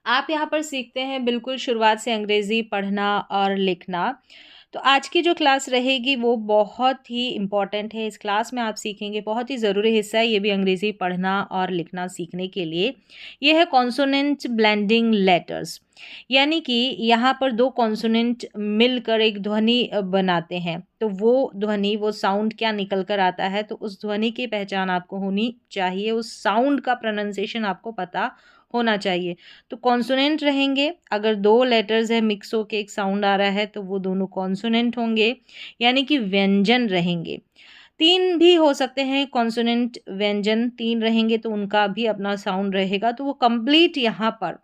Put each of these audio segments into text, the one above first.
आप यहाँ पर सीखते हैं बिल्कुल शुरुआत से अंग्रेज़ी पढ़ना और लिखना। तो आज की जो क्लास रहेगी वो बहुत ही इम्पॉर्टेंट है। इस क्लास में आप सीखेंगे, बहुत ही ज़रूरी हिस्सा है ये भी अंग्रेज़ी पढ़ना और लिखना सीखने के लिए। ये है कॉन्सोनेंट ब्लेंडिंग लेटर्स, यानी कि यहाँ पर 2 कॉन्सोनेंट मिलकर एक ध्वनि बनाते हैं। तो वो ध्वनि, वो साउंड क्या निकल कर आता है, तो उस ध्वनि की पहचान आपको होनी चाहिए, उस साउंड का प्रोनंसिएशन आपको पता होना चाहिए। तो कॉन्सोनेंट रहेंगे, अगर 2 लेटर्स हैं मिक्स होके एक साउंड आ रहा है तो वो दोनों कॉन्सोनेंट होंगे, यानी कि व्यंजन रहेंगे। 3 भी हो सकते हैं कॉन्सोनेंट व्यंजन, 3 रहेंगे तो उनका भी अपना साउंड रहेगा। तो वो कंप्लीट यहाँ पर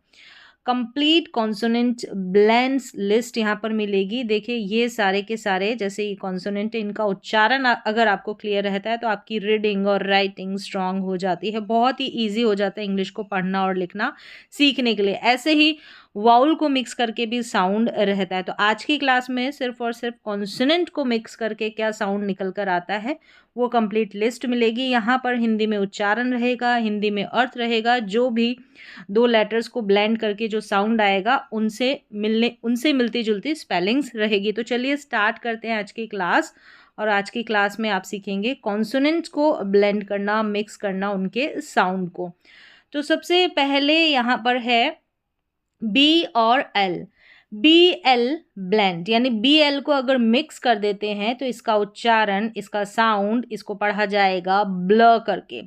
कंप्लीट कॉन्सोनेंट ब्लेंड्स लिस्ट यहाँ पर मिलेगी। देखिए ये सारे के सारे जैसे ये कॉन्सोनेंट है, इनका उच्चारण अगर आपको क्लियर रहता है तो आपकी रीडिंग और राइटिंग स्ट्रांग हो जाती है, बहुत ही ईजी हो जाता है इंग्लिश को पढ़ना और लिखना सीखने के लिए। ऐसे ही वाउल को मिक्स करके भी साउंड रहता है। तो आज की क्लास में सिर्फ और सिर्फ कॉन्सोनेंट को मिक्स करके क्या साउंड निकल कर आता है वो कंप्लीट लिस्ट मिलेगी। यहाँ पर हिंदी में उच्चारण रहेगा, हिंदी में अर्थ रहेगा, जो भी 2 लेटर्स को ब्लेंड करके जो साउंड आएगा उनसे मिलती जुलती स्पेलिंग्स रहेगी। तो चलिए स्टार्ट करते हैं आज की क्लास। और आज की क्लास में आप सीखेंगे कॉन्सोनेंट्स को ब्लेंड करना, मिक्स करना उनके साउंड को। तो सबसे पहले यहाँ पर है बी और एल। बी एल ब्लेंड, यानी बी एल को अगर मिक्स कर देते हैं तो इसका उच्चारण, इसका साउंड, इसको पढ़ा जाएगा ब्ल करके।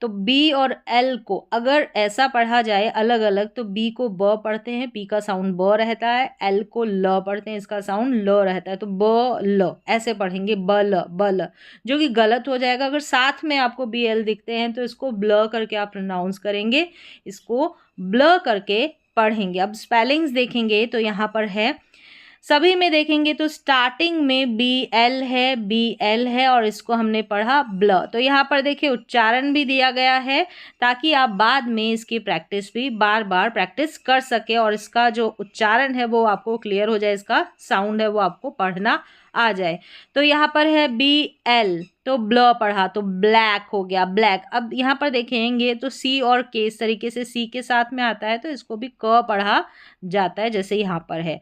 तो बी और एल को अगर ऐसा पढ़ा जाए अलग अलग तो बी को ब पढ़ते हैं, पी का साउंड ब रहता है, एल को ल पढ़ते हैं, इसका साउंड ल रहता है। तो ब ल ऐसे पढ़ेंगे, ब ल, जो कि गलत हो जाएगा। अगर साथ में आपको बी एल दिखते हैं तो इसको ब्ल करके आप प्रोनाउंस करेंगे, इसको ब्ल करके पढ़ेंगे। अब स्पेलिंग्स देखेंगे तो यहाँ पर है, सभी में देखेंगे तो स्टार्टिंग में बी एल है और इसको हमने पढ़ा ब्ल। तो यहाँ पर देखिए उच्चारण भी दिया गया है ताकि आप बाद में इसकी प्रैक्टिस भी बार बार प्रैक्टिस कर सके और इसका जो उच्चारण है वो आपको क्लियर हो जाए, इसका साउंड है वो आपको पढ़ना आ जाए। तो यहाँ पर है बी एल, तो ब्ल पढ़ा तो ब्लैक हो गया, ब्लैक। अब यहाँ पर देखेंगे तो सी और के इस तरीके से सी के साथ में आता है तो इसको भी क पढ़ा जाता है जैसे यहाँ पर है।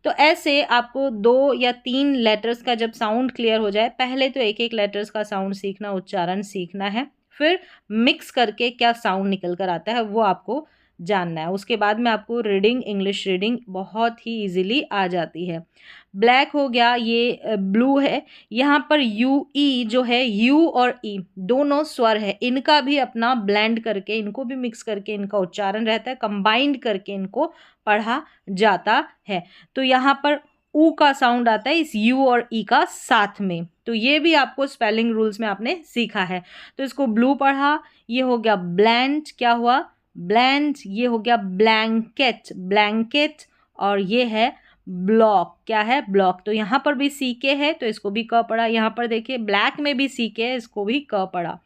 तो ऐसे आपको 2 या 3 लेटर्स का जब साउंड क्लियर हो जाए, पहले तो एक एक लेटर्स का साउंड सीखना, उच्चारण सीखना है, फिर मिक्स करके क्या साउंड निकल कर आता है वो आपको जानना है। उसके बाद में आपको रीडिंग, इंग्लिश रीडिंग बहुत ही इजीली आ जाती है। ब्लैक हो गया, ये ब्लू है। यहाँ पर यू ई जो है, यू और ई दोनों स्वर है, इनका भी अपना ब्लेंड करके, इनको भी मिक्स करके इनका उच्चारण रहता है, कंबाइंड करके इनको पढ़ा जाता है। तो यहाँ पर ऊ का साउंड आता है इस यू और ई का साथ में। तो ये भी आपको स्पेलिंग रूल्स में आपने सीखा है। तो इसको ब्लू पढ़ा, ये हो गया ब्लैंड, क्या हुआ ब्लैंड, ये हो गया ब्लैंकेट, ब्लैंकेट, और ये है ब्लॉक, क्या है ब्लॉक। तो यहाँ पर भी सी के है तो इसको भी क पढ़ा। यहाँ पर देखिए ब्लैक में भी सी के है, इसको भी क पढ़ा।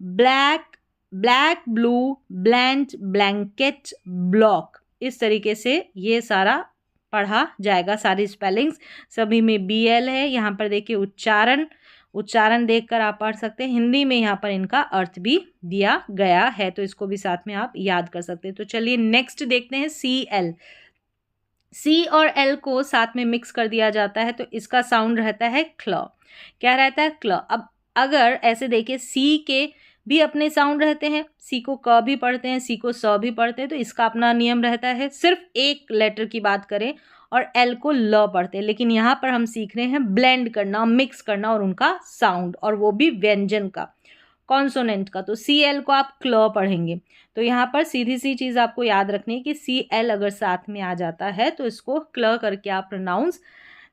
Black, black, blue, bland, blanket, block, इस तरीके से ये सारा पढ़ा जाएगा, सारी स्पेलिंग्स। सभी में बी एल है। यहाँ पर देखिए उच्चारण, उच्चारण देखकर आप पढ़ सकते हैं। हिंदी में यहाँ पर इनका अर्थ भी दिया गया है, तो इसको भी साथ में आप याद कर सकते हैं। तो चलिए नेक्स्ट देखते हैं सी एल। सी और एल को साथ में मिक्स कर दिया जाता है तो इसका साउंड रहता है क्ल, क्या रहता है क्ल। अब अगर ऐसे देखिए सी के भी अपने साउंड रहते हैं, सी को क भी पढ़ते हैं, सी को स भी पढ़ते हैं, तो इसका अपना नियम रहता है। सिर्फ एक लेटर की बात करें और एल को ल पढ़ते हैं, लेकिन यहाँ पर हम सीख रहे हैं ब्लेंड करना, मिक्स करना और उनका साउंड, और वो भी व्यंजन का, कॉन्सोनेंट का। तो सी एल को आप क्ल पढ़ेंगे। तो यहाँ पर सीधी सी चीज़ आपको याद रखनी है कि सी एल अगर साथ में आ जाता है तो इसको क्ल करके आप प्रोनाउंस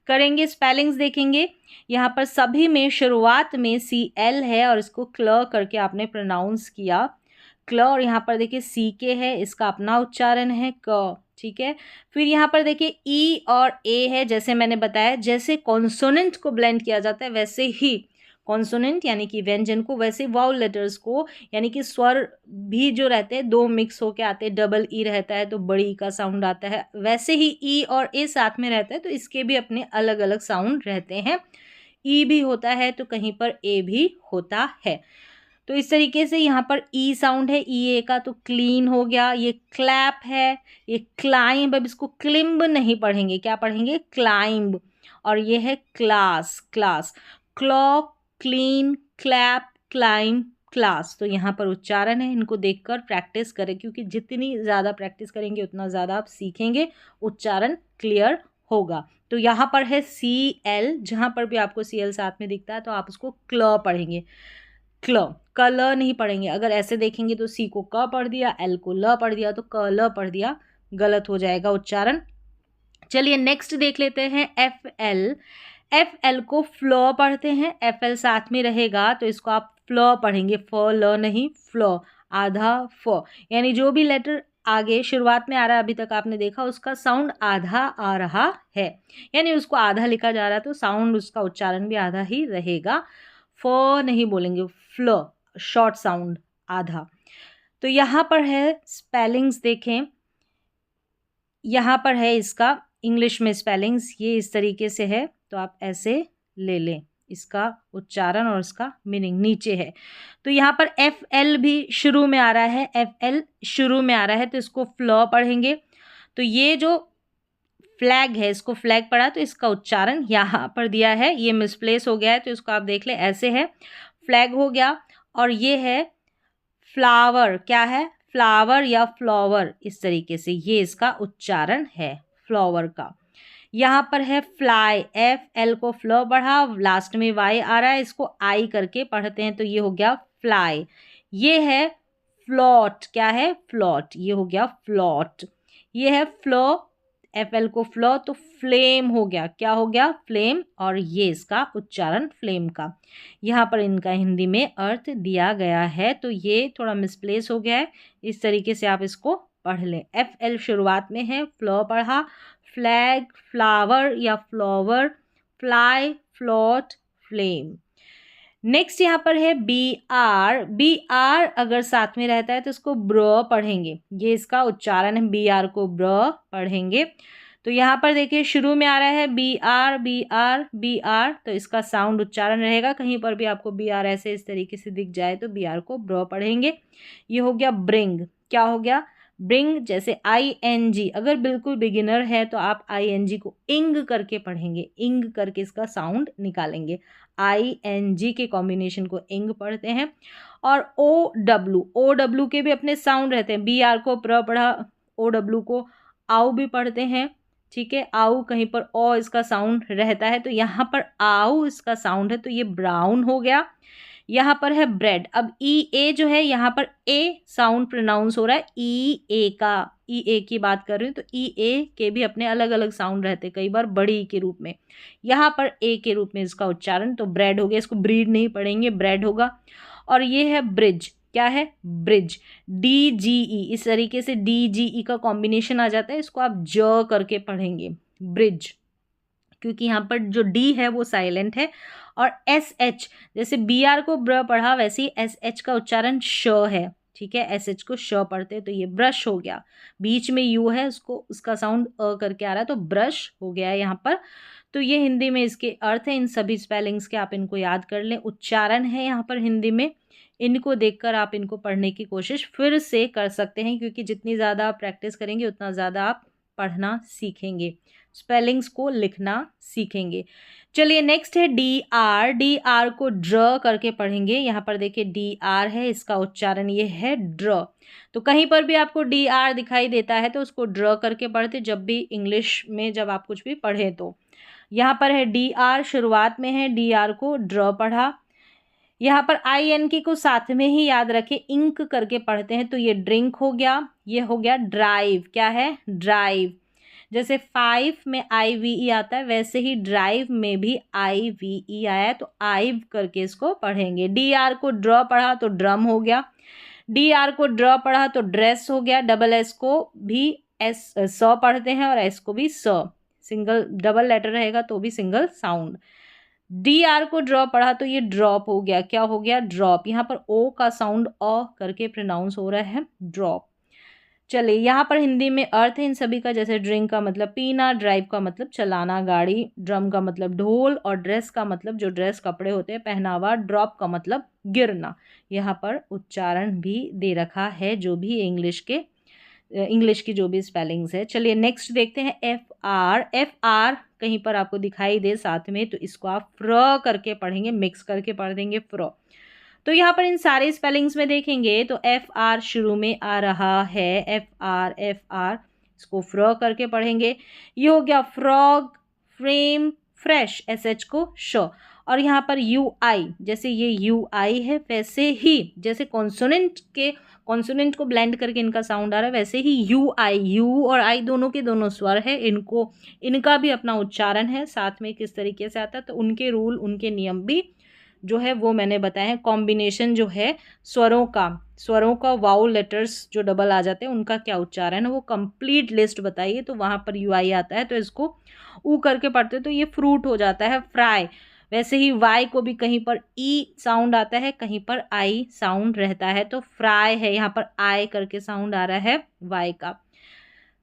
करेंगे। स्पेलिंग्स देखेंगे, यहाँ पर सभी में शुरुआत में सी एल है और इसको क्ल करके आपने प्रोनाउंस किया, क्ल। और यहाँ पर देखिए सी के है, इसका अपना उच्चारण है क, ठीक है। फिर यहाँ पर देखिए ई और ए है, जैसे मैंने बताया जैसे कॉन्सोनेंट को ब्लेंड किया जाता है वैसे ही कॉन्सोनेंट यानी कि व्यंजन को, वैसे वाउल लेटर्स को यानी कि स्वर भी जो रहते हैं 2 मिक्स होके आते हैं, डबल ई रहता है तो बड़ी ई का साउंड आता है, वैसे ही ई और ए साथ में रहता है तो इसके भी अपने अलग अलग साउंड रहते हैं। ई भी होता है तो कहीं पर ए भी होता है। तो इस तरीके से यहाँ पर ई साउंड है ई ए का, तो क्लीन हो गया। ये क्लैप है, ये क्लाइंब, अब इसको क्लिम्ब नहीं पढ़ेंगे, क्या पढ़ेंगे, क्लाइंब। और ये है class, class, claw, clean, clap, climb, class. तो यहाँ पर उच्चारण है, इनको देखकर प्रैक्टिस करें, क्योंकि जितनी ज़्यादा प्रैक्टिस करेंगे उतना ज़्यादा आप सीखेंगे, उच्चारण क्लियर होगा। तो यहाँ पर है सी एल, जहाँ पर भी आपको सी एल साथ में दिखता है तो आप उसको क्ल पढ़ेंगे, क्ल, कल नहीं पढ़ेंगे। अगर ऐसे देखेंगे तो सी को क पढ़ दिया, एल को ल पढ़ दिया, तो क ल पढ़ दिया, गलत हो जाएगा उच्चारण। चलिए नेक्स्ट देख लेते हैं एफ एल। एफ एल को फ्लो पढ़ते हैं, एफ एल साथ में रहेगा तो इसको आप फ्लो पढ़ेंगे, फ ल नहीं, फ्लो, आधा फ, यानी जो भी लेटर आगे शुरुआत में आ रहा है, अभी तक आपने देखा उसका साउंड आधा आ रहा है, यानी उसको आधा लिखा जा रहा है तो साउंड उसका उच्चारण भी आधा ही रहेगा, फ नहीं बोलेंगे, फ्लो, शॉर्ट साउंड, आधा। तो यहाँ पर है स्पेलिंग्स देखें, यहाँ पर है इसका इंग्लिश में स्पेलिंग्स, ये इस तरीके से है, तो आप ऐसे ले लें, इसका उच्चारण और इसका मीनिंग नीचे है। तो यहाँ पर एफ एल भी शुरू में आ रहा है, एफ एल शुरू में आ रहा है तो इसको फ्लॉ पढ़ेंगे। तो ये जो फ्लैग है, इसको फ्लैग पढ़ा तो इसका उच्चारण यहाँ पर दिया है, ये मिसप्लेस हो गया है तो इसको आप देख लें, ऐसे है, फ्लैग हो गया। और ये है फ्लावर, क्या है, फ्लावर या फ्लावर, इस तरीके से ये इसका उच्चारण है फ्लावर का। यहाँ पर है फ्लाई, एफ एल को फ्लो पढ़ा, लास्ट में वाई आ रहा है, इसको आई करके पढ़ते हैं तो ये हो गया फ्लाई। ये है फ्लॉट, क्या है, फ्लॉट, ये हो गया फ्लॉट। ये है फ्लो, एफ एल को फ्लो, तो फ्लेम हो गया, क्या हो गया, फ्लेम, और ये इसका उच्चारण फ्लेम का। यहाँ पर इनका हिंदी में अर्थ दिया गया है तो ये थोड़ा मिसप्लेस हो गया है, इस तरीके से आप इसको पढ़ लें। एफ एल शुरुआत में है, फ्लो पढ़ा, फ्लैग, फ्लावर या flower, fly, float, flame. Next यहाँ पर है बी आर, बी आर अगर साथ में रहता है तो इसको ब्र पढ़ेंगे, ये इसका उच्चारण है, बी आर को ब्र पढ़ेंगे। तो यहाँ पर देखिए शुरू में आ रहा है B R, B R, B R, तो इसका साउंड उच्चारण रहेगा, कहीं पर भी आपको बी आर ऐसे इस तरीके से दिख जाए तो बी आर को ब्र पढ़ेंगे। ये हो गया ब्रिंग, क्या हो गया, ब्रिंग, जैसे आई एन जी, अगर बिल्कुल बिगिनर है तो आप आई एन जी को इंग करके पढ़ेंगे, इंग करके इसका साउंड निकालेंगे, आई एन जी के कॉम्बिनेशन को इंग पढ़ते हैं। और ओ डब्लू के भी अपने साउंड रहते हैं, बी आर को प्र पढ़ा, ओ डब्लू को आउ भी पढ़ते हैं, ठीक है, आउ, कहीं पर ओ इसका साउंड रहता है तो यहाँ पर आउ इसका साउंड है तो ये ब्राउन हो गया। यहाँ पर है ब्रेड, अब ई ए जो है यहाँ पर ए साउंड प्रोनाउंस हो रहा है, ई ए का, ई ए की बात कर रही हूँ तो ई ए के भी अपने अलग अलग साउंड रहते हैं, कई बार बड़ी के रूप में, यहाँ पर ए के रूप में इसका उच्चारण, तो ब्रेड हो गया, इसको ब्रीड नहीं पढ़ेंगे, ब्रेड होगा। और ये है ब्रिज, क्या है, ब्रिज, डी जी ई, इस तरीके से डी जी ई का कॉम्बिनेशन आ जाता है, इसको आप ज करके पढ़ेंगे, ब्रिज, क्योंकि यहाँ पर जो डी है वो साइलेंट है। और एस एच, जैसे बी आर को ब्र पढ़ा वैसे ही एस एच का उच्चारण श है, ठीक है, एस एच को श पढ़ते हैं तो ये ब्रश हो गया, बीच में यू है उसको उसका साउंड अ करके आ रहा है तो ब्रश हो गया है यहाँ पर। तो ये हिंदी में इसके अर्थ है, इन सभी स्पेलिंग्स के आप इनको याद कर लें, उच्चारण है यहाँ पर हिंदी में, इनको देखकर आप इनको पढ़ने की कोशिश फिर से कर सकते हैं, क्योंकि जितनी ज़्यादा आप प्रैक्टिस करेंगे उतना ज़्यादा आप पढ़ना सीखेंगे, स्पेलिंग्स को लिखना सीखेंगे। चलिए नेक्स्ट है डी आर, डी आर को ड्र करके पढ़ेंगे, यहाँ पर देखिए डी आर है, इसका उच्चारण ये है ड्र। तो कहीं पर भी आपको डी आर दिखाई देता है तो उसको ड्र करके पढ़ते, जब भी इंग्लिश में जब आप कुछ भी पढ़ें तो। यहाँ पर है डी आर, शुरुआत में है, डी आर को ड्र पढ़ा। यहाँ पर आई एन की को साथ में ही याद रखें, इंक करके पढ़ते हैं तो ये ड्रिंक हो गया, ये हो गया ड्राइव, क्या है, ड्राइव, जैसे 5 में आई वी ई आता है वैसे ही ड्राइव में भी आई वी ई आया है तो आइव करके इसको पढ़ेंगे। डी आर को ड्रॉ पढ़ा तो ड्रम हो गया, डी आर को ड्रॉ पढ़ा तो ड्रेस हो गया, डबल एस को भी एस स पढ़ते हैं और एस को भी स, सिंगल डबल लेटर रहेगा तो भी सिंगल साउंड। डी आर को ड्रॉ पढ़ा तो ये ड्रॉप हो गया, क्या हो गया, ड्रॉप, यहाँ पर ओ का साउंड अ करके प्रोनाउंस हो रहा है, ड्रॉप। चलिए यहाँ पर हिंदी में अर्थ है इन सभी का, जैसे ड्रिंक का मतलब पीना, ड्राइव का मतलब चलाना गाड़ी, ड्रम का मतलब ढोल और ड्रेस का मतलब जो ड्रेस कपड़े होते हैं पहनावा, ड्रॉप का मतलब गिरना। यहाँ पर उच्चारण भी दे रखा है जो भी इंग्लिश की जो भी स्पेलिंग्स है। चलिए नेक्स्ट देखते हैं एफ आर कहीं पर आपको दिखाई दे साथ में तो इसको आप फ्र करके पढ़ेंगे, मिक्स करके पढ़ देंगे फ्र। तो यहाँ पर इन सारे स्पेलिंग्स में देखेंगे तो एफ आर शुरू में आ रहा है, एफ आर इसको फ्र करके पढ़ेंगे। ये हो गया frog, frame, fresh, S H को श। और यहाँ पर यू आई, जैसे ये यू आई है वैसे ही जैसे कॉन्सोनेंट को ब्लेंड करके इनका साउंड आ रहा है वैसे ही यू आई, यू और आई दोनों के दोनों स्वर है, इनका भी अपना उच्चारण है साथ में किस तरीके से आता है। तो उनके रूल उनके नियम भी जो है वो मैंने बताया है। कॉम्बिनेशन जो है स्वरों का वाउल लेटर्स जो डबल आ जाते हैं उनका क्या उच्चारण है वो कंप्लीट लिस्ट बताइए। तो वहाँ पर यू आई आता है तो इसको ऊ करके पढ़ते तो ये फ्रूट हो जाता है फ्राई। वैसे ही वाई को भी कहीं पर ई साउंड आता है कहीं पर आई साउंड रहता है तो फ्राई है, यहाँ पर आई करके साउंड आ रहा है वाई का।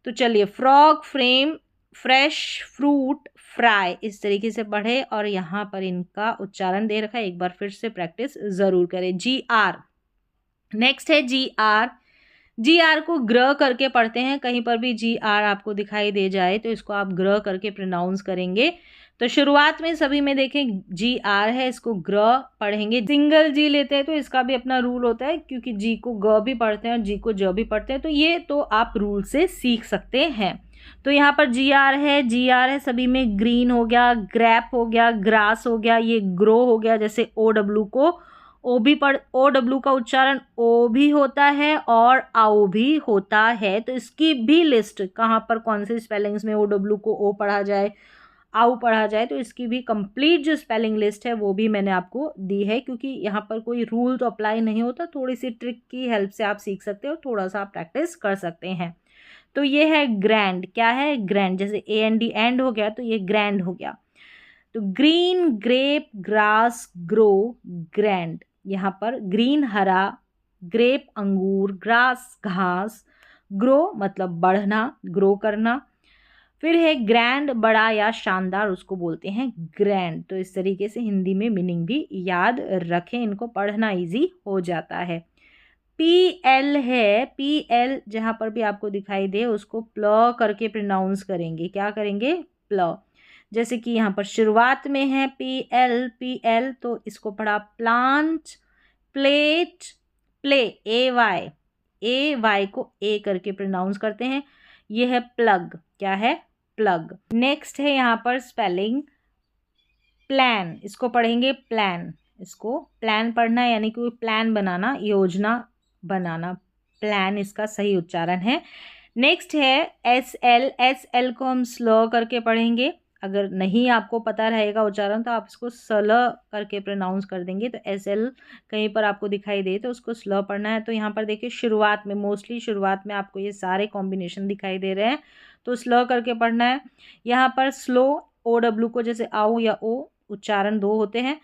तो चलिए frog, frame, fresh, fruit, fry इस तरीके से पढ़े और यहाँ पर इनका उच्चारण दे रखा है, एक बार फिर से प्रैक्टिस ज़रूर करें। जी आर, नेक्स्ट है जी आर को ग्र करके पढ़ते हैं। कहीं पर भी जी आर आपको दिखाई दे जाए तो इसको आप ग्र करके प्रोनाउंस करेंगे। तो शुरुआत में सभी में देखें जी आर है, इसको ग्र पढ़ेंगे। सिंगल जी लेते हैं तो इसका भी अपना रूल होता है क्योंकि जी को ग भी पढ़ते हैं और जी को ज भी पढ़ते हैं, तो ये तो आप रूल से सीख सकते हैं। तो यहाँ पर जी आर है सभी में। ग्रीन हो गया, ग्रैप हो गया, ग्रास हो गया, ये ग्रो हो गया। जैसे ओ डब्ल्यू को ओ डब्ल्यू का उच्चारण ओ भी होता है और आओ भी होता है। तो इसकी भी लिस्ट कहाँ पर कौन से स्पेलिंग्स में ओ डब्ल्यू को ओ पढ़ा जाए, आउ पढ़ा जाए, तो इसकी भी कंप्लीट जो स्पेलिंग लिस्ट है वो भी मैंने आपको दी है। क्योंकि यहाँ पर कोई रूल तो अप्लाई नहीं होता, थोड़ी सी ट्रिक की हेल्प से आप सीख सकते हो, थोड़ा सा आप प्रैक्टिस कर सकते हैं। तो ये है ग्रैंड, क्या है ग्रैंड, जैसे ए एन डी एंड हो गया तो ये ग्रैंड हो गया। तो green, grape, grass, grow, grand. यहाँ पर ग्रीन हरा, ग्रेप अंगूर, ग्रास घास, ग्रो मतलब बढ़ना, ग्रो करना। फिर है ग्रैंड, बड़ा या शानदार, उसको बोलते हैं ग्रैंड। तो इस तरीके से हिंदी में मीनिंग भी याद रखें, इनको पढ़ना इजी हो जाता है। पी एल है, पी एल जहाँ पर भी आपको दिखाई दे उसको प्ल करके प्रोनाउंस करेंगे। क्या करेंगे, प्ल। जैसे कि यहाँ पर शुरुआत में है पी एल तो इसको पढ़ा प्लांट, प्लेट, प्ले, ए वाई को ए करके प्रोनाउंस करते हैं। ये है प्लग, क्या है प्लग। नेक्स्ट है यहाँ पर स्पेलिंग प्लान, इसको पढ़ेंगे प्लान। इसको प्लान पढ़ना है यानी कि प्लान बनाना, योजना बनाना, प्लान इसका सही उच्चारण है। नेक्स्ट है एस एल को हम स्लो करके पढ़ेंगे। अगर नहीं आपको पता रहेगा उच्चारण तो आप इसको सल करके प्रोनाउंस कर देंगे। तो एस एल कहीं पर आपको दिखाई दे तो उसको स्लो पढ़ना है। तो यहाँ पर देखिए शुरुआत में, मोस्टली शुरुआत में आपको ये सारे कॉम्बिनेशन दिखाई दे रहे हैं तो स्लो करके पढ़ना है। यहाँ पर स्लो, ओ डब्ल्यू को जैसे आओ या ओ उच्चारण दो होते हैं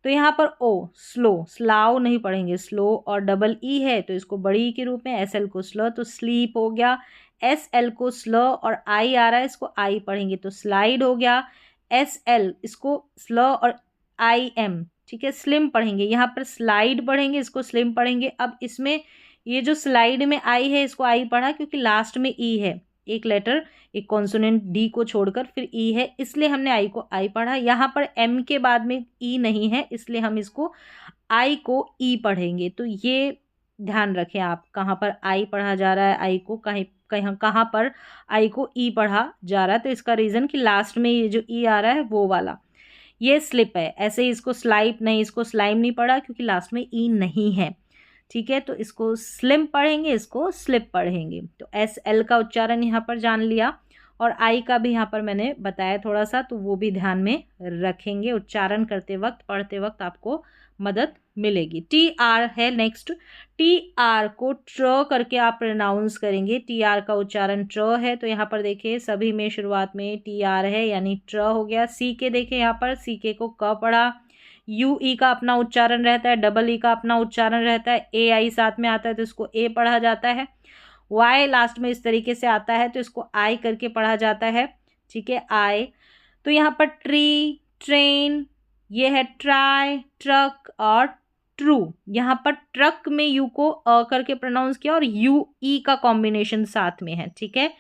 तो यहाँ पर ओ स्लो, स्लाव नहीं पढ़ेंगे, स्लो। और डबल ई है तो इसको बड़ी ई के रूप में, एस एल को स्लो तो स्लीप हो गया। एस एल को स्लो और आई आ रहा है इसको आई पढ़ेंगे तो स्लाइड हो गया। एस एल इसको स्लो और आई एम, ठीक है, स्लिम पढ़ेंगे। यहाँ पर स्लाइड पढ़ेंगे, इसको स्लिम पढ़ेंगे। अब इसमें ये जो स्लाइड में आई है इसको आई पढ़ा क्योंकि लास्ट में ई है, एक लेटर, एक कॉन्सोनेंट डी को छोड़कर फिर ई है, इसलिए हमने आई को आई पढ़ा। यहाँ पर एम के बाद में ई नहीं है इसलिए हम इसको आई को ई पढ़ेंगे। तो ये ध्यान रखें आप, कहाँ पर आई पढ़ा जा रहा है, आई को कहाँ पर आई को ई पढ़ा जा रहा है। तो इसका रीज़न कि लास्ट में ये जो ई आ रहा है वो वाला ये स्लिप है। ऐसे ही इसको स्लाइप नहीं, इसको स्लाइम नहीं पढ़ा क्योंकि लास्ट में ई नहीं है, ठीक है। तो इसको स्लिम पढ़ेंगे, इसको स्लिप पढ़ेंगे। तो एस एल का उच्चारण यहाँ पर जान लिया और आई का भी यहाँ पर मैंने बताया थोड़ा सा, तो वो भी ध्यान में रखेंगे। उच्चारण करते वक्त, पढ़ते वक्त आपको मदद मिलेगी। टी आर है नेक्स्ट, टी आर को ट्र करके आप प्रोनाउंस करेंगे। टी आर का उच्चारण ट्र है। तो यहाँ पर देखिए सभी में शुरुआत में टी आर है यानी ट्र हो गया। सी के देखें यहाँ पर सी के को क पढ़ा। यू ई का अपना उच्चारण रहता है, डबल ई का अपना उच्चारण रहता है, ए आई साथ में आता है तो इसको ए पढ़ा जाता है। वाई लास्ट में इस तरीके से आता है तो इसको आई करके पढ़ा जाता है, ठीक है, आई। तो यहाँ पर ट्री, ट्रेन, ये है ट्राई, ट्रक और ट्रू। यहाँ पर ट्रक में यू को अ करके प्रोनाउंस किया और यू ई का कॉम्बिनेशन साथ में है, ठीक है।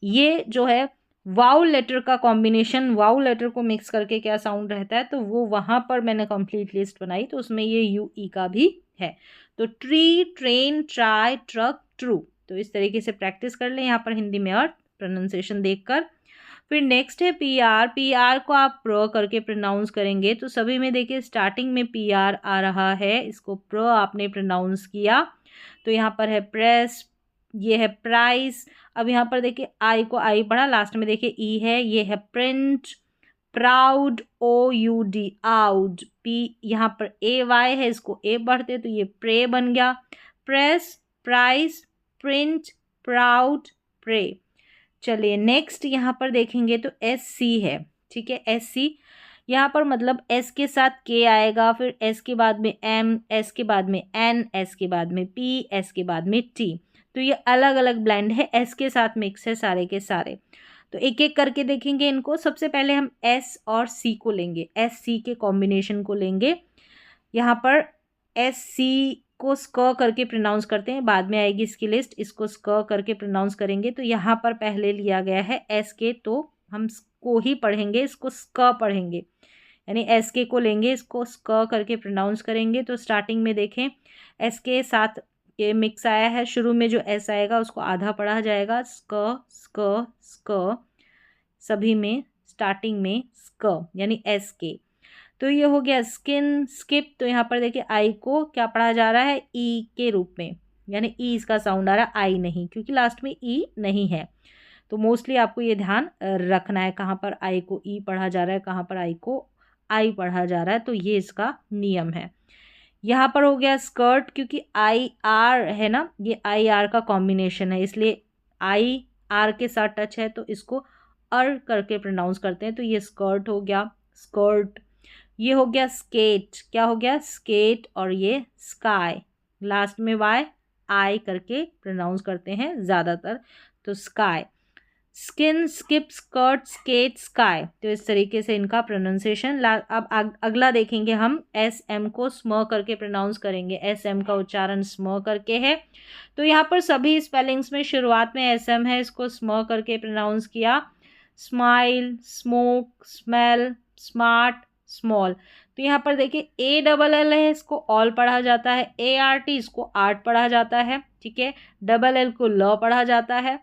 ये जो है वाउ लेटर का कॉम्बिनेशन, वाउ लेटर को मिक्स करके क्या साउंड रहता है, तो वो वहाँ पर मैंने कंप्लीट लिस्ट बनाई तो उसमें ये यू ई का भी है। तो tree, train, try, truck, true. तो इस तरीके से प्रैक्टिस कर लें यहाँ पर हिंदी में और प्रोनाउंसिएशन देखकर। फिर नेक्स्ट है पी आर। पी आर को आप प्र करके प्रोनाउंस करेंगे तो सभी में देखिए स्टार्टिंग में पी आर आ रहा है, इसको प्र आपने प्रोनाउंस किया तो यहाँ पर है प्रेस, ये है प्राइस। अब यहाँ पर देखिए आई को आई पढ़ा, लास्ट में देखिए ई है, ये है प्रिंट, प्राउड, ओ यू डी, आउड। पी यहाँ पर ए वाई है, इसको ए पढ़ते तो ये प्रे बन गया। Press, price, print, proud, pray. चलिए नेक्स्ट यहाँ पर देखेंगे तो एस सी है, ठीक है, एस सी। यहाँ पर मतलब एस के साथ के आएगा, फिर एस के बाद में एम, एस के बाद में एन, एस के बाद में पी, एस के बाद में टी। तो ये अलग अलग ब्लेंड है, एस के साथ मिक्स है सारे के सारे। तो एक एक करके देखेंगे इनको। सबसे पहले हम एस और सी को लेंगे, एस सी के कॉम्बिनेशन को लेंगे। यहाँ पर एस सी को स्क करके प्रोनाउंस करते हैं, बाद में आएगी इसकी लिस्ट, इसको स्क करके प्रोनाउंस करेंगे। तो यहाँ पर पहले लिया गया है एस के, तो हम को ही पढ़ेंगे, इसको स्क पढ़ेंगे, यानी एस के को लेंगे, इसको स्क करके प्रोनाउंस करेंगे। तो स्टार्टिंग में देखें एस के साथ ये मिक्स आया है, शुरू में जो एस आएगा उसको आधा पढ़ा जाएगा, स्क स्क स्क, सभी में स्टार्टिंग में स्क यानी एस के। तो ये हो गया स्किन, स्किप। तो यहाँ पर देखिए आई को क्या पढ़ा जा रहा है, ई के रूप में, यानी ई इसका साउंड आ रहा है, आई नहीं, क्योंकि लास्ट में ई नहीं है। तो मोस्टली आपको ये ध्यान रखना है कहाँ पर आई को ई पढ़ा जा रहा है, कहाँ पर आई को आई पढ़ा जा रहा है, तो ये इसका नियम है। यहाँ पर हो गया स्कर्ट, क्योंकि आई आर है ना, ये आई आर का कॉम्बिनेशन है, इसलिए आई आर के साथ टच है तो इसको अर करके प्रोनाउंस करते हैं। तो ये स्कर्ट हो गया, स्कर्ट। ये हो गया स्केट, क्या हो गया, स्केट। और ये स्काई, लास्ट में वाई आई करके प्रोनाउंस करते हैं ज़्यादातर, तो sky. Skin, skip, skirt, skate, sky. तो इस तरीके से इनका प्रोनाउंसिएशन। अब अगला देखेंगे हम, एस एम को स्म करके प्रोनाउंस करेंगे, एस एम का उच्चारण स्म करके है। तो यहाँ पर सभी स्पेलिंग्स में शुरुआत में एस एम है, इसको स्म करके प्रोनाउंस किया। Smile, smoke, smell, smart, small. तो यहाँ पर देखिए ए डबल एल है, इसको ऑल पढ़ा जाता है, ए आर टी इसको आर्ट पढ़ा जाता है, ठीक है, डबल एल को ल पढ़ा जाता है।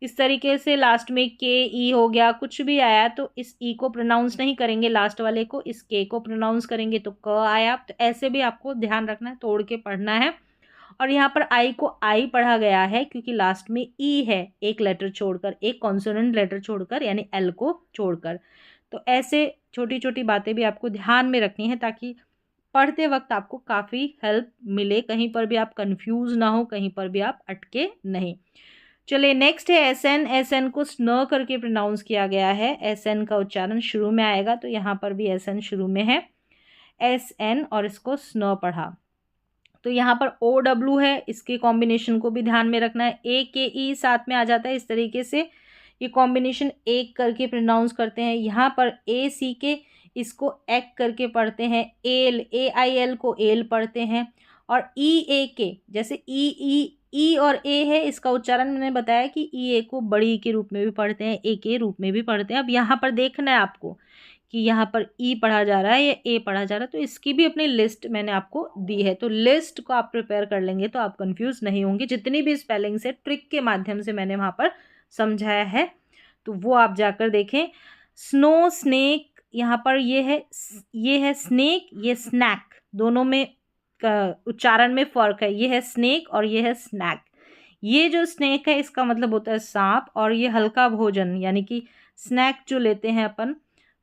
इस तरीके से लास्ट में के ई हो गया, कुछ भी आया तो इस ई को प्रोनाउंस नहीं करेंगे, लास्ट वाले को, इस के को प्रोनाउंस करेंगे तो क आया। तो ऐसे भी आपको ध्यान रखना है, तोड़ के पढ़ना है। और यहाँ पर आई को आई पढ़ा गया है क्योंकि लास्ट में ई है, एक लेटर छोड़कर, एक कॉन्सोनेंट लेटर छोड़कर, यानी एल को छोड़कर। तो ऐसे छोटी छोटी बातें भी आपको ध्यान में रखनी है ताकि पढ़ते वक्त आपको काफ़ी हेल्प मिले, कहीं पर भी आप कंफ्यूज ना हो, कहीं पर भी आप अटके नहीं। चलिए नेक्स्ट है एस एन। एस एन को स्न करके प्रोनाउंस किया गया है, एस एन का उच्चारण शुरू में आएगा, तो यहाँ पर भी एस एन शुरू में है, एस एन, और इसको स्न पढ़ा। तो यहाँ पर ओ डब्ल्यू है, इसके कॉम्बिनेशन को भी ध्यान में रखना है, ए के ई साथ में आ जाता है, इस तरीके से ये कॉम्बिनेशन एक करके प्रोनाउंस करते हैं। यहाँ पर ए सी के, इसको एक करके पढ़ते हैं, एल, ए आई एल को एल पढ़ते हैं। और ई ए के, जैसे ई और ए है, इसका उच्चारण मैंने बताया कि ई ए को बड़ी के रूप में भी पढ़ते हैं, ए के रूप में भी पढ़ते हैं। अब यहाँ पर देखना है आपको कि यहाँ पर ई पढ़ा जा रहा है या ए पढ़ा जा रहा है, तो इसकी भी अपनी लिस्ट मैंने आपको दी है, तो लिस्ट को आप प्रिपेयर कर लेंगे तो आप कंफ्यूज नहीं होंगे। जितनी भी स्पेलिंग से ट्रिक के माध्यम से मैंने वहाँ पर समझाया है तो वो आप जाकर देखें। स्नो, स्नेक, यहाँ पर ये है स्नेक, ये स्नैक, दोनों में उच्चारण में फ़र्क है, ये है स्नेक और ये है स्नैक। ये जो स्नेक है इसका मतलब होता है सांप, और ये हल्का भोजन, यानी कि स्नैक जो लेते हैं अपन,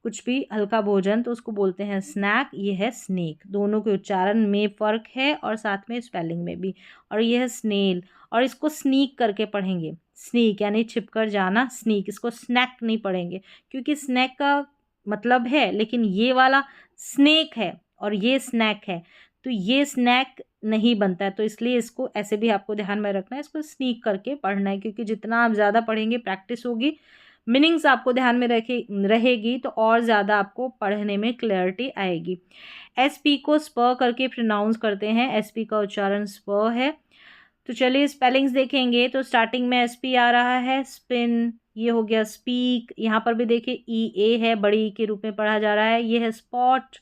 कुछ भी हल्का भोजन, तो उसको बोलते हैं स्नैक, ये है स्नेक। दोनों के उच्चारण में फ़र्क है और साथ में स्पेलिंग में भी। और ये है स्नेल, और इसको स्नीक करके पढ़ेंगे, स्नीक यानी छिपकर जाना, स्नीक, इसको स्नैक नहीं पढ़ेंगे क्योंकि स्नैक का मतलब है, लेकिन ये वाला स्नेक है और ये स्नैक है, तो ये स्नैक नहीं बनता है, तो इसलिए इसको ऐसे भी आपको ध्यान में रखना है, इसको स्नीक करके पढ़ना है, क्योंकि जितना आप ज़्यादा पढ़ेंगे, प्रैक्टिस होगी, मीनिंग्स आपको ध्यान में रहेगी, तो और ज़्यादा आपको पढ़ने में क्लैरिटी आएगी। SP को स्प करके प्रोनाउंस करते हैं, SP का उच्चारण स्प है। तो चलिए स्पेलिंग्स देखेंगे। तो स्टार्टिंग में SP आ रहा है, स्पिन, ये हो गया स्पीक, यहाँ पर भी देखिए EA है, बड़ी ई के रूप में पढ़ा जा रहा है, ये है स्पॉट,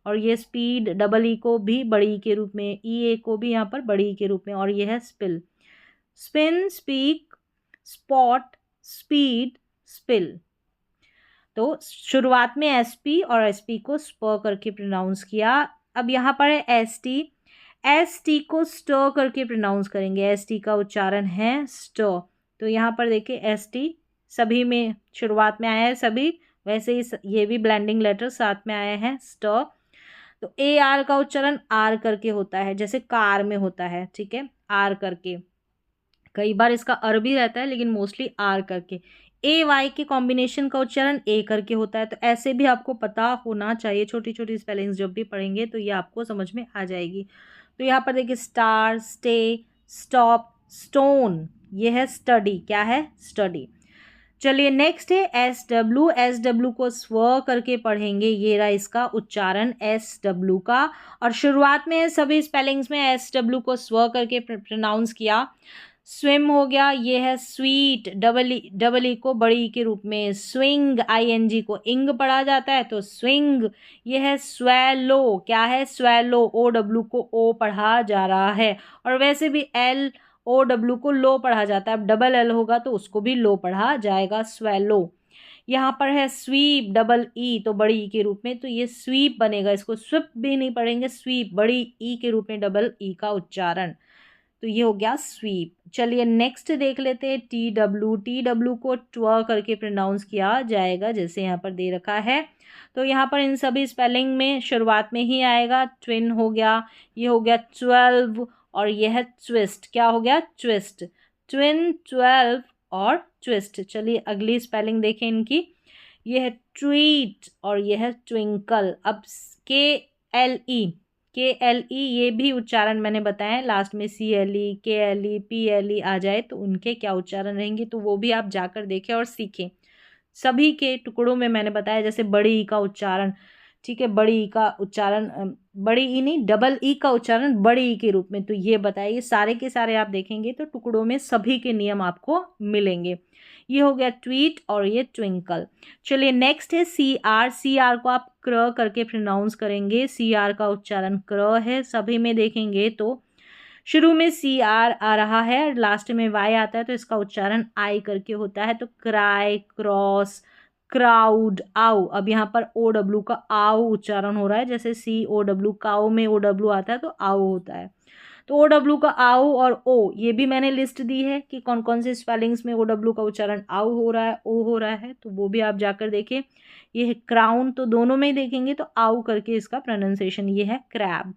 और ये स्पीड, डबल ई को भी बड़ी ई के रूप में, EA को भी यहाँ पर बड़ी ई के रूप में, और ये है spill. Spin, speak, spot, speed, spill. तो शुरुआत में SP और SP को स्प करके प्रोनाउंस किया। अब यहाँ पर है ST को स्टर करके प्रोनाउंस करेंगे, ST का उच्चारण है स्टर। तो यहाँ पर देखिए ST सभी में शुरुआत में आया है सभी, वैसे ही ये भी ब्लेंडिंग लेटर साथ में आए हैं, स्टर। तो AR का उच्चारण आर करके होता है, जैसे कार में होता है, ठीक है, आर करके। कई बार इसका अर भी रहता है, लेकिन मोस्टली आर करके। AY के कॉम्बिनेशन का उच्चारण ए करके होता है। तो ऐसे भी आपको पता होना चाहिए, छोटी छोटी स्पेलिंग्स जब भी पढ़ेंगे तो ये आपको समझ में आ जाएगी। तो यहाँ पर देखिए स्टार, स्टे, स्टॉप, स्टोन, ये है स्टडी, क्या है, स्टडी। चलिए नेक्स्ट है SW को स्व करके पढ़ेंगे, ये रहा इसका उच्चारण SW का। और शुरुआत में सभी स्पेलिंग्स में SW को स्व करके प्रोनाउंस किया। स्विम हो गया, ये है स्वीट, डबल ई को बड़ी के रूप में, स्विंग, ING को इंग पढ़ा जाता है, तो स्विंग। ये है स्वेलो, क्या है, स्वेलो, OW को ओ पढ़ा जा रहा है, और वैसे भी LOW को लो पढ़ा जाता है, अब डबल L होगा तो उसको भी लो पढ़ा जाएगा, स्वेलो। यहाँ पर है स्वीप, डबल ई तो बड़ी ई के रूप में, तो ये स्वीप बनेगा, इसको स्विप भी नहीं पढ़ेंगे, स्वीप, बड़ी ई के रूप में, डबल ई का उच्चारण। तो ये हो गया स्वीप। चलिए नेक्स्ट देख लेते हैं TW को ट्व करके प्रोनाउंस किया जाएगा, जैसे यहाँ पर दे रखा है। तो यहाँ पर इन सभी स्पेलिंग में शुरुआत में ही आएगा, ट्विन हो गया, ये हो गया 12, और ये है ट्विस्ट, क्या हो गया, ट्विस्ट, ट्विन, 12 और ट्विस्ट। चलिए अगली स्पेलिंग देखें इनकी, ये है ट्वीट और ये है ट्विंकल। अब KLE ये भी उच्चारण मैंने बताया, लास्ट में CLE, KLE, PLE आ जाए तो उनके क्या उच्चारण रहेंगे, तो वो भी आप जाकर देखें और सीखें। सभी के टुकड़ों में मैंने बताया, जैसे बड़ी ई का उच्चारण, ठीक है, बड़ी ई का उच्चारण, बड़ी ई नहीं, डबल ई का उच्चारण बड़ी ई के रूप में, तो ये बताइए, सारे के सारे आप देखेंगे तो टुकड़ों में सभी के नियम आपको मिलेंगे। ये हो गया ट्वीट और ये ट्विंकल। चलिए नेक्स्ट है CR को आप क्र करके प्रोनाउंस करेंगे, CR का उच्चारण क्र है, सभी में देखेंगे तो शुरू में CR आ रहा है, लास्ट में Y आता है, तो इसका उच्चारण I करके होता है। तो क्राई, क्रॉस, क्राउड, आउ, अब यहाँ पर OW का आउ उच्चारण हो रहा है, जैसे COW, काउ में OW आता है तो आउ होता है। तो OW का आउ और O, ये भी मैंने लिस्ट दी है कि कौन कौन से स्पेलिंग्स में OW का उच्चारण आउ हो रहा है, O हो रहा है, तो वो भी आप जाकर देखें। ये है क्राउन, तो दोनों में ही देखेंगे तो आउ करके इसका प्रोनाउंसिएशन। ये है क्रैब,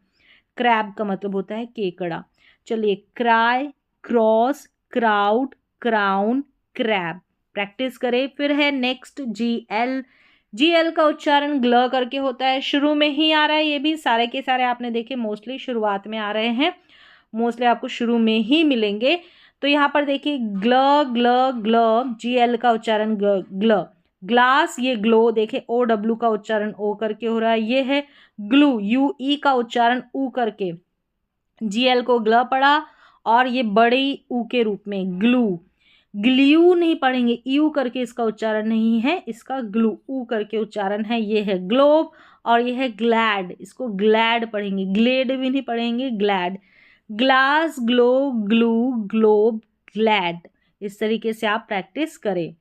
क्रैब का मतलब होता है केकड़ा। चलिए cry, cross, crowd, crown, crab, practice करें। फिर है नेक्स्ट GL का उच्चारण ग्ल करके होता है, शुरू में ही आ रहा है, ये भी सारे के सारे आपने देखे मोस्टली शुरुआत में आ रहे हैं, मोस्टली आपको शुरू में ही मिलेंगे। तो यहाँ पर देखिए ग्ल, ग्ल, ग्ल, GL का उच्चारण ग्ल। ग्लास, ये ग्लो, देखे OW का उच्चारण O करके हो रहा है। ये है ग्लू, UE का उच्चारण ऊ करके, GL को ग्ल पढ़ा, और ये बड़ी ऊ के रूप में ग्लू। ग्ल्यू नहीं पढ़ेंगे, यू करके इसका उच्चारण नहीं है, इसका ग्लू, ऊ करके उच्चारण है। ये है ग्लोब और ये है ग्लैड, इसको ग्लैड पढ़ेंगे, ग्लेड भी नहीं पढ़ेंगे, glad. Glass, glow, glue, globe, glad, इस तरीके से आप प्रैक्टिस करें।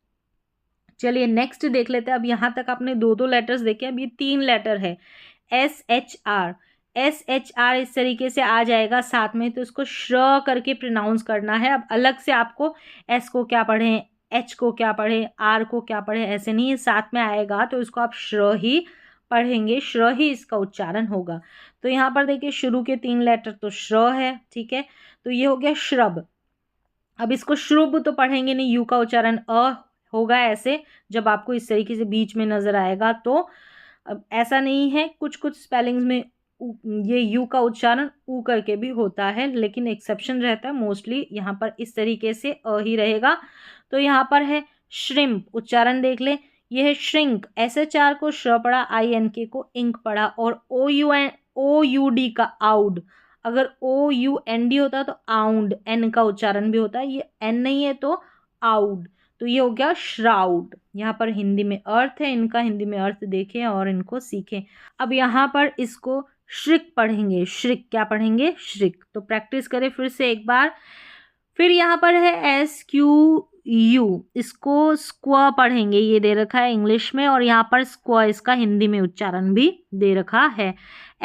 चलिए नेक्स्ट देख लेते हैं। अब यहाँ तक आपने दो लेटर्स देखे, अब ये 3 लेटर है, SHR इस तरीके से आ जाएगा साथ में, तो इसको श्र करके प्रोनाउंस करना है। अब अलग से आपको S को क्या पढ़ें, H को क्या पढ़ें, R को क्या पढ़ें, ऐसे नहीं, साथ में आएगा तो इसको आप श्र ही पढ़ेंगे, श्र ही इसका उच्चारण होगा। तो यहाँ पर देखिए शुरू के 3 लेटर तो श्र है, ठीक है, तो ये हो गया श्रब। अब इसको श्रुब तो पढ़ेंगे नहीं, यू का उच्चारण अ होगा ऐसे, जब आपको इस तरीके से बीच में नजर आएगा तो। अब ऐसा नहीं है, कुछ कुछ स्पेलिंग्स में ये यू का उच्चारण ऊ करके भी होता है, लेकिन एक्सेप्शन रहता है। मोस्टली यहाँ पर इस तरीके से अ ही रहेगा। तो यहाँ पर है श्रिम्प, उच्चारण देख ले, ये है श्रिंक, SHR को श पढ़ा, INK को इंक पढ़ा, और OUD का आउड, अगर OUND होता तो आउंड, N का उच्चारण भी होता है, ये N नहीं है तो आउड, तो ये हो गया श्राउड। यहाँ पर हिंदी में अर्थ है, इनका हिंदी में अर्थ देखें और इनको सीखें। अब यहाँ पर इसको श्रिक पढ़ेंगे, श्रिक, क्या पढ़ेंगे? श्रिक। तो प्रैक्टिस करें फिर से एक बार। फिर यहाँ पर है SQU, इसको स्क्वा पढ़ेंगे, ये दे रखा है इंग्लिश में, और यहाँ पर स्क्वा इसका हिंदी में उच्चारण भी दे रखा है।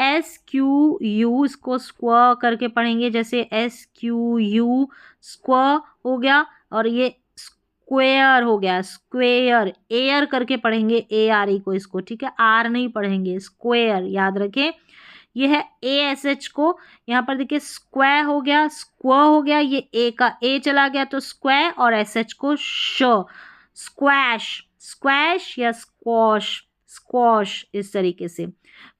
SQU, इसको स्क्वा करके पढ़ेंगे, जैसे SQU स्क्वा हो गया, और ये स्क्वेयर हो गया, स्क्वेयर, एयर करके पढ़ेंगे, ARE को इसको, ठीक है, आर नहीं पढ़ेंगे, स्क्वेयर, याद रखें। ये है ASH को, यहाँ पर देखिए स्क्वायर हो गया, स्क्वा हो गया, ये ए का ए चला गया तो स्क्वायर, और SH को श, स्क्वैश, स्क्वैश या स्क्वॉश, स्क्वॉश, इस तरीके से।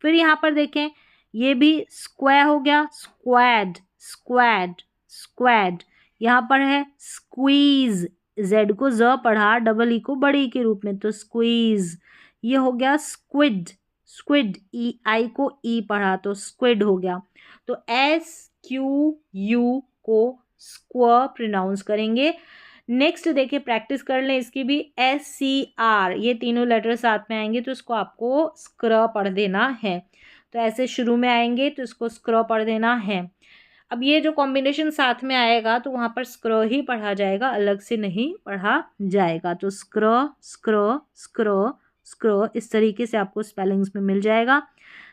फिर यहाँ पर देखें ये भी स्क्वायर हो गया, स्क्वैड, स्क्वैड, स्क्वैड। यहाँ पर है स्क्वीज, Z को ज पढ़ा, डबल ई को बड़ी के रूप में, तो स्क्वीज। ये हो गया स्क्विड, स्क्विड, आई को ई पढ़ा तो स्क्विड हो गया। तो SQU को स्क्वा प्रोनाउंस करेंगे। नेक्स्ट देखिए, प्रैक्टिस कर लें इसकी भी। SCR, ये तीनों लेटर साथ में आएंगे तो इसको आपको स्क्र पढ़ देना है। तो ऐसे शुरू में आएंगे तो इसको स्क्र पढ़ देना है। अब ये जो कॉम्बिनेशन साथ में आएगा तो वहाँ पर स्क्र ही पढ़ा जाएगा, अलग से नहीं पढ़ा जाएगा। तो स्क्र, स्क्र, स्क्र, स्क्र, इस तरीके से आपको स्पेलिंग्स में मिल जाएगा।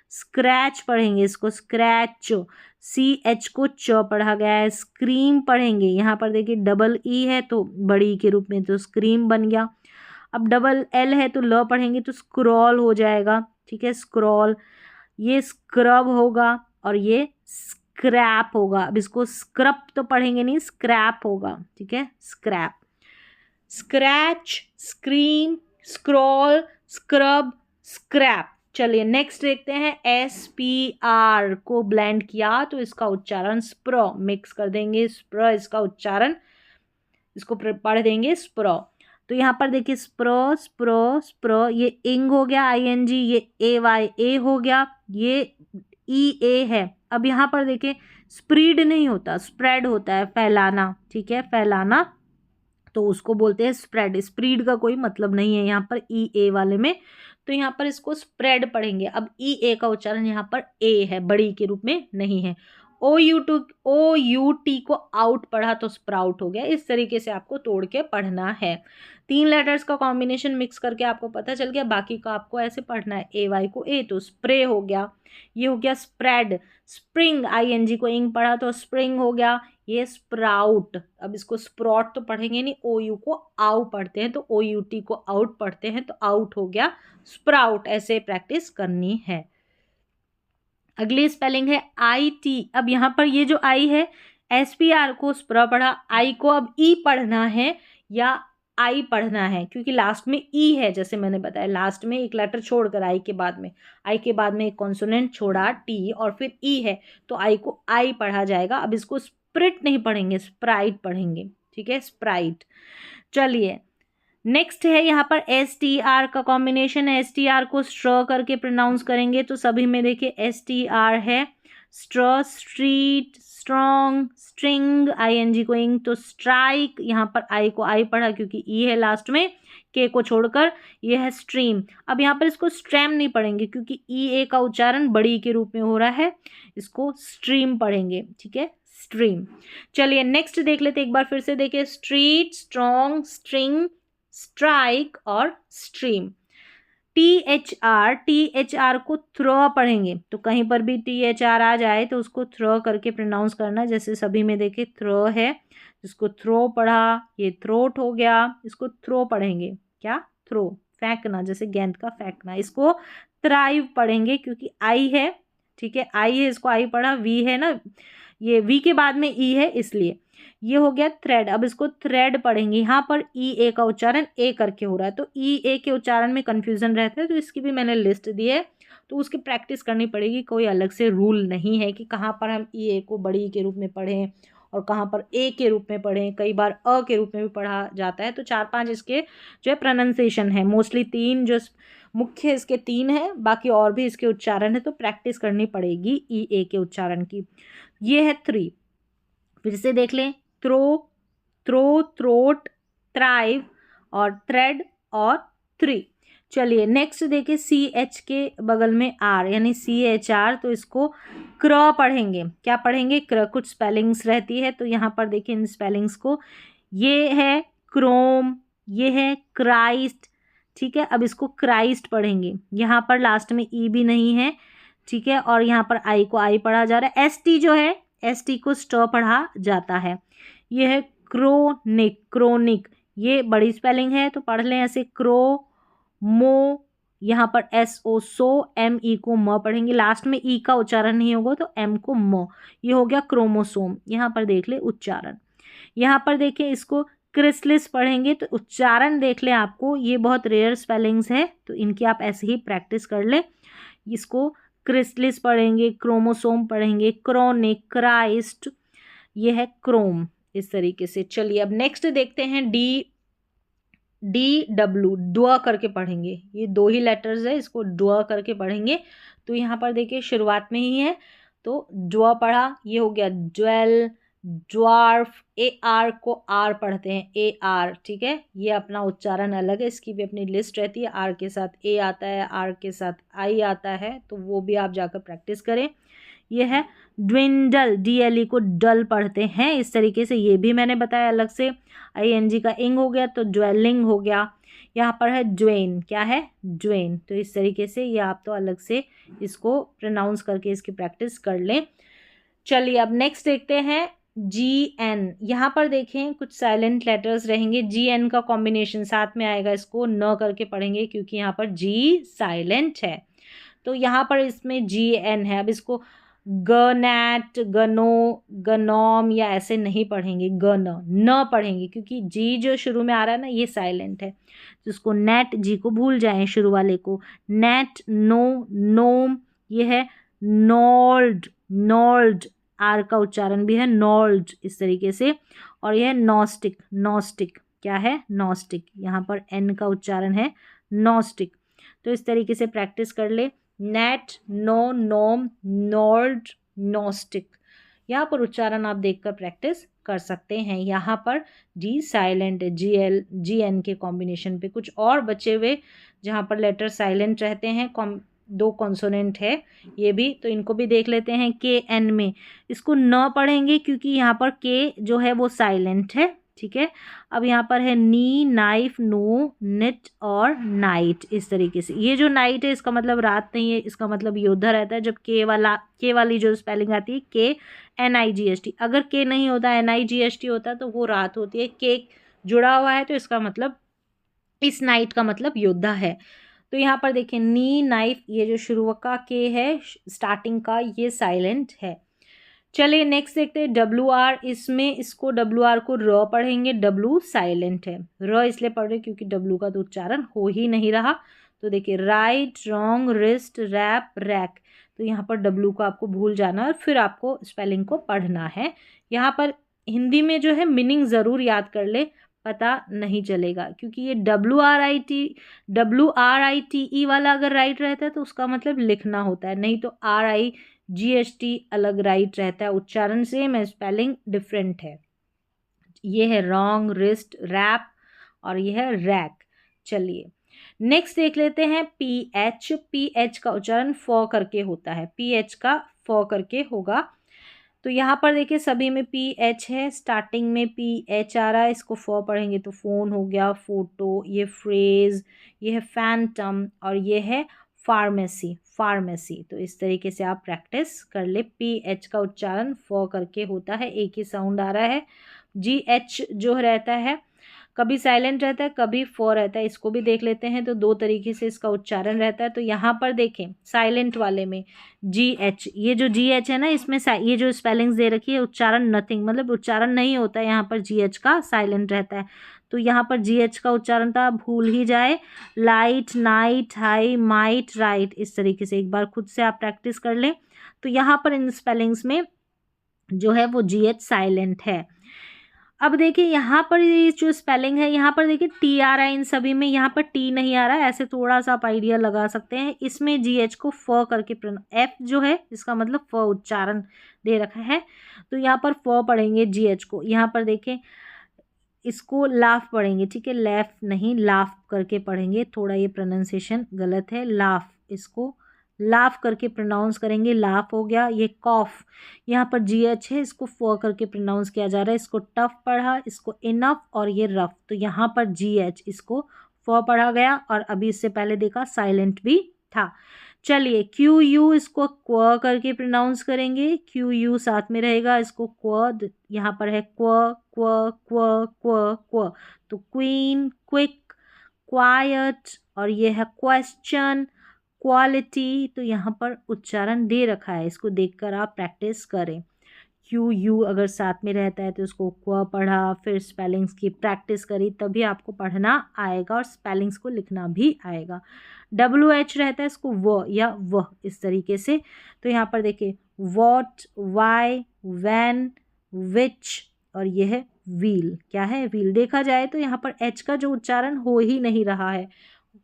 स्क्रैच पढ़ेंगे इसको, स्क्रैच, CH को च पढ़ा गया है। स्क्रीम पढ़ेंगे, यहाँ पर देखिए डबल ई है तो बड़ी के रूप में, तो स्क्रीम बन गया। अब डबल L है तो ल पढ़ेंगे तो स्क्रॉल हो जाएगा, ठीक है, स्क्रॉल। ये स्क्रब होगा और ये स्क्रैप होगा। अब इसको स्क्रब तो पढ़ेंगे नहीं, स्क्रैप होगा, ठीक है, scrap. Scratch, scream, scroll, scrub, scrap. चलिए नेक्स्ट देखते हैं। SPR को ब्लेंड किया तो इसका उच्चारण स्प्र, मिक्स कर देंगे, स्प्र इसका उच्चारण, इसको पढ़ देंगे स्प्र। तो यहाँ पर देखिए स्प्र, स्प्र, स्प्र, ये इंग हो गया, ING, ये AYA हो गया, ये EA है। अब यहाँ पर देखिए स्प्रीड नहीं होता, स्प्रेड होता है, फैलाना, ठीक है, फैलाना, तो उसको बोलते हैं स्प्रेड। स्प्रीड का कोई मतलब नहीं है यहाँ पर EA वाले में, तो यहाँ पर इसको स्प्रेड पढ़ेंगे। अब EA का उच्चारण यहाँ पर A है, बड़ी के रूप में नहीं है। OUT को आउट पढ़ा तो स्प्राउट हो गया। इस तरीके से आपको तोड़ के पढ़ना है। 3 लेटर्स का कॉम्बिनेशन मिक्स करके आपको पता चल गया, बाकी का आपको ऐसे पढ़ना है। AY को A तो स्प्रे हो गया, ये हो गया स्प्रेड। स्प्रिंग, ING को इंग पढ़ा तो स्प्रिंग हो गया, ये स्प्राउट। अब इसको स्प्रॉट तो पढ़ेंगे नहीं, OU को आउ पढ़ते हैं, तो OUT को आउट पढ़ते हैं तो आउट हो गया स्प्राउट। ऐसे प्रैक्टिस करनी है। अगली स्पेलिंग है IT। अब यहाँ पर ये जो I है, SPR को स्प्र पढ़ा, I को अब E पढ़ना है या I पढ़ना है, क्योंकि लास्ट में E है, जैसे मैंने बताया, लास्ट में एक लेटर छोड़कर I के बाद में एक कॉन्सोनेंट छोड़ा T और फिर E है, तो I को I पढ़ा जाएगा। अब इसको स्प्रिट नहीं पढ़ेंगे, स्प्राइट पढ़ेंगे, ठीक है, स्प्राइट। चलिए नेक्स्ट है यहाँ पर STR का कॉम्बिनेशन है। STR को स्ट्र करके प्रोनाउंस करेंगे तो सभी में देखिए STR है, स्ट्र, स्ट्रीट, स्ट्रॉन्ग, स्ट्रिंग, ING को इंग तो स्ट्राइक। यहाँ पर I को I पढ़ा क्योंकि E है लास्ट में, K को छोड़कर, ये है स्ट्रीम। अब यहाँ पर इसको स्ट्रैम नहीं पढ़ेंगे क्योंकि EA का उच्चारण बड़ी के रूप में हो रहा है, इसको स्ट्रीम पढ़ेंगे, ठीक है, स्ट्रीम। चलिए नेक्स्ट देख लेते एक बार फिर से, देखिए स्ट्रीट, स्ट्रॉन्ग, स्ट्रिंग, स्ट्राइक और स्ट्रीम। THR को थ्रो पढ़ेंगे, तो कहीं पर भी THR आ जाए तो उसको थ्रो करके प्रोनाउंस करना। जैसे सभी में देखिए थ्रो है, जिसको थ्रो पढ़ा, ये थ्रोट हो गया, इसको थ्रो पढ़ेंगे, क्या, थ्रो, फेंकना, जैसे गेंद का फेंकना। इसको थ्राइव पढ़ेंगे क्योंकि I है, ठीक है, I है, इसको I पढ़ा, V है ना, ये V के बाद में E है, इसलिए ये हो गया थ्रेड। अब इसको थ्रेड पढ़ेंगे। यहाँ पर EA का उच्चारण A करके हो रहा है, तो EA के उच्चारण में कंफ्यूजन रहता है, तो इसकी भी मैंने लिस्ट दी है, तो उसकी प्रैक्टिस करनी पड़ेगी। कोई अलग से रूल नहीं है कि कहाँ पर हम ई ए को बड़ी ई के रूप में पढ़ें और कहाँ पर ए के रूप में पढ़ें, कई बार अ के रूप में भी पढ़ा जाता है। तो 4-5 इसके जो है प्रोनाउंसिएशन है, मोस्टली 3 जो मुख्य इसके 3 है, बाकी और भी इसके उच्चारण है, तो प्रैक्टिस करनी पड़ेगी ई ए के उच्चारण की। ये है 3। फिर से देख लें, थ्रो, थ्रो, थ्रोट, थ्राइव और थ्रेड और थ्री। चलिए नेक्स्ट देखिए, सी एच के बगल में आर यानी सी एच आर, तो इसको क्र पढ़ेंगे। क्या पढ़ेंगे? क्र। कुछ स्पेलिंग्स रहती है, तो यहाँ पर देखिए इन स्पेलिंग्स को, ये है क्रोम, ये है क्राइस्ट, ठीक है। अब इसको क्राइस्ट पढ़ेंगे। यहाँ पर लास्ट में ई भी नहीं है, ठीक है, और यहाँ पर आई को आई पढ़ा जा रहा है। एस टी जो है, एस टी को स्ट पढ़ा जाता है। ये है क्रोनिक, क्रोनिक, ये बड़ी स्पेलिंग है तो पढ़ लें ऐसे, क्रो मो, यहाँ पर एस ओ सो, एम ई को म पढ़ेंगे, लास्ट में ई का उच्चारण नहीं होगा तो एम को म। ये हो गया क्रोमोसोम। यहाँ पर देख ले उच्चारण, यहाँ पर देखें इसको क्रिस्लिस पढ़ेंगे, तो उच्चारण देख लें आपको, ये बहुत रेयर स्पेलिंग्स है तो इनकी आप ऐसे ही प्रैक्टिस कर लें। इसको क्रिस्लिस पढ़ेंगे, क्रोमोसोम पढ़ेंगे, क्रोनिक, क्राइस्ट, ये है क्रोम, इस तरीके से। चलिए अब नेक्स्ट देखते हैं, डी डब्ल्यू, ड्व करके पढ़ेंगे। ये 2 ही लेटर्स है, इसको ड्व करके पढ़ेंगे। तो यहाँ पर देखिए शुरुआत में ही है, तो ड्व पढ़ा, ये हो गया ज्वेल, ड्वार्फ। ए आर को आर पढ़ते हैं, ए आर, ठीक है। ये अपना उच्चारण अलग है, इसकी भी अपनी लिस्ट रहती है। आर के साथ ए आता है, आर के साथ आई आता है, तो वो भी आप जाकर प्रैक्टिस करें। ये है ड्विंडल, डी एल ई को डल पढ़ते हैं, इस तरीके से। ये भी मैंने बताया अलग से। आई एन जी का इंग हो गया तो ज्वेलिंग हो गया। यहाँ पर है ज्वेन, क्या है? ज्वेन। तो इस तरीके से ये आप तो अलग से इसको प्रोनाउंस करके इसकी प्रैक्टिस कर लें। चलिए अब नेक्स्ट देखते हैं, जी एन। यहाँ पर देखें कुछ साइलेंट लेटर्स रहेंगे, जी एन का कॉम्बिनेशन साथ में आएगा, इसको न करके पढ़ेंगे क्योंकि यहाँ पर जी साइलेंट है। तो यहाँ पर इसमें जी एन है। अब इसको गनैट, गनो, गनोम या ऐसे नहीं पढ़ेंगे, न पढ़ेंगे क्योंकि जी जो शुरू में आ रहा है ना, ये साइलेंट है। तो इसको नेट, जी को भूल जाएं शुरू वाले को। नेट, नो, नोम, ये है नोल्ड, नोल्ड, आर का उच्चारण भी है नोल्ड, इस तरीके से। और यह है नॉस्टिक, नॉस्टिक, क्या है? नॉस्टिक। यहाँ पर एन का उच्चारण है नॉस्टिक। तो इस तरीके से प्रैक्टिस कर ले, नेट, नो, नोम, नोल्ड, नॉस्टिक। यहाँ पर उच्चारण आप देखकर प्रैक्टिस कर सकते हैं। यहाँ पर जी साइलेंट है, जी एन के कॉम्बिनेशन पे। कुछ और बचे हुए जहाँ पर लेटर साइलेंट रहते हैं, 2 कॉन्सोनेंट है ये भी, तो इनको भी देख लेते हैं। के एन में इसको न पढ़ेंगे क्योंकि यहाँ पर के जो है वो साइलेंट है, ठीक है। अब यहाँ पर है नी, नाइफ, नो, निट और नाइट, इस तरीके से। ये जो नाइट है इसका मतलब रात नहीं है, इसका मतलब योद्धा रहता है। जब के वाली जो स्पेलिंग आती है, के NIGHT, अगर के नहीं होता, NIGHT होता तो वो रात होती है। के जुड़ा हुआ है तो इसका मतलब, इस नाइट का मतलब योद्धा है। तो यहाँ पर देखें नी, नाइफ, ये जो शुरू का के है स्टार्टिंग का, ये साइलेंट है। चलिए नेक्स्ट देखते हैं, WR। इसमें इसको WR को र पढ़ेंगे, W साइलेंट है। र इसलिए पढ़ रहे क्योंकि W का तो उच्चारण हो ही नहीं रहा। तो देखिए right, wrong, wrist, wrap, rack. तो यहाँ पर W को आपको भूल जाना है और फिर आपको स्पेलिंग को पढ़ना है। यहाँ पर हिंदी में जो है मीनिंग ज़रूर याद कर ले, पता नहीं चलेगा क्योंकि ये WRITE वाला अगर राइट रहता है तो उसका मतलब लिखना होता है, नहीं तो RIGHT अलग राइट रहता है। उच्चारण सेम है, स्पेलिंग डिफरेंट है। ये है रॉन्ग, रिस्ट, रैप और ये है रैक। चलिए नेक्स्ट देख लेते हैं, PH। PH का उच्चारण फ करके होता है, PH का फ करके होगा। तो यहाँ पर देखिए सभी में PH है, स्टार्टिंग में PH आ रहा है, इसको फ पढ़ेंगे तो फोन हो गया, फोटो, ये फ्रेज, ये है फैंटम और ये है फार्मेसी, फार्मेसी। तो इस तरीके से आप प्रैक्टिस कर ले। PH का उच्चारण फ करके होता है, एक ही साउंड आ रहा है। GH जो रहता है कभी साइलेंट रहता है, कभी फ रहता है, इसको भी देख लेते हैं। तो 2 तरीके से इसका उच्चारण रहता है। तो यहाँ पर देखें साइलेंट वाले में GH, ये जो GH है ना, इसमें ये जो स्पेलिंग्स दे रखी है, उच्चारण नथिंग, मतलब उच्चारण नहीं होता है, यहाँ पर GH का साइलेंट रहता है। तो यहाँ पर GH का उच्चारण था, भूल ही जाए। Light, night, high, might, right, इस तरीके से एक बार खुद से आप प्रैक्टिस कर लें। तो यहाँ पर इन स्पेलिंग्स में जो है वो GH साइलेंट है। अब देखिए यहाँ पर ये जो स्पेलिंग है, यहाँ पर देखिए T आ रहा है इन सभी में, यहाँ पर T नहीं आ रहा है। ऐसे थोड़ा सा आप आइडिया लगा सकते हैं। इसमें GH को फ करके F जो है इसका मतलब फ उच्चारण दे रखा है, तो यहाँ पर फ पढ़ेंगे GH को। यहाँ पर देखें इसको लाफ पढ़ेंगे, ठीक है, लैफ नहीं लाफ करके पढ़ेंगे, थोड़ा ये प्रोनाउंसिएशन गलत है। लाफ, इसको लाफ करके प्रोनाउंस करेंगे, लाफ हो गया। ये कॉफ, यहाँ पर GH है, इसको फ करके प्रोनाउंस किया जा रहा है। इसको टफ पढ़ा, इसको इनफ, और ये रफ, तो यहाँ पर GH इसको फ पढ़ा गया। और अभी इससे पहले देखा साइलेंट भी था। चलिए QU इसको क्व करके प्रोनाउंस करेंगे, QU साथ में रहेगा, इसको क्व, यहाँ पर है क्व क्व क्व क्व क्व, तो क्वीन, क्विक, क्वाइट, और ये है क्वेश्चन, क्वालिटी। तो यहाँ पर उच्चारण दे रखा है, इसको देखकर आप प्रैक्टिस करें। QU अगर साथ में रहता है तो उसको क्व पढ़ा, फिर स्पेलिंग्स की प्रैक्टिस करी, तभी आपको पढ़ना आएगा और स्पेलिंग्स को लिखना भी आएगा। WH रहता है, इसको व या वह, इस तरीके से। तो यहाँ पर देखिए वॉट, वाई, वैन, विच, और ये है व्हील। क्या है? व्हील। देखा जाए तो यहाँ पर H का जो उच्चारण हो ही नहीं रहा है,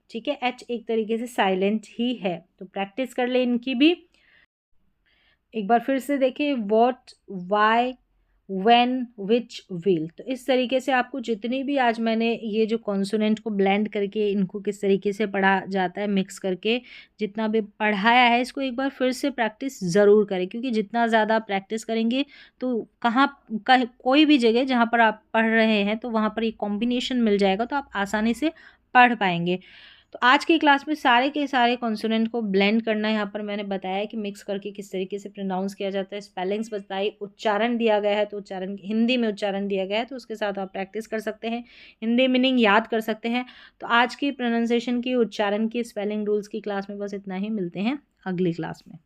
ठीक है, H एक तरीके से साइलेंट ही है। तो प्रैक्टिस कर ले इनकी भी। एक बार फिर से देखिए what, why, when, which, will. तो इस तरीके से आपको जितनी भी आज मैंने ये जो कॉन्सोनेंट को ब्लेंड करके इनको किस तरीके से पढ़ा जाता है मिक्स करके, जितना भी पढ़ाया है, इसको एक बार फिर से प्रैक्टिस ज़रूर करें, क्योंकि जितना ज़्यादा प्रैक्टिस करेंगे तो कोई भी जगह जहाँ पर आप पढ़ रहे हैं तो वहाँ पर एक कॉम्बिनेशन मिल जाएगा, तो आप आसानी से पढ़ पाएंगे। तो आज की क्लास में सारे के सारे कॉन्सोनेंट को ब्लेंड करना यहाँ पर मैंने बताया कि मिक्स करके किस तरीके से प्रोनाउंस किया जाता है, स्पेलिंग्स बताई, उच्चारण दिया गया है, तो उच्चारण हिंदी में उच्चारण दिया गया है, तो उसके साथ आप प्रैक्टिस कर सकते हैं, हिंदी मीनिंग याद कर सकते हैं। तो आज की प्रोनाउंसिएशन की, उच्चारण की, स्पेलिंग रूल्स की क्लास में बस इतना ही। मिलते हैं अगली क्लास में।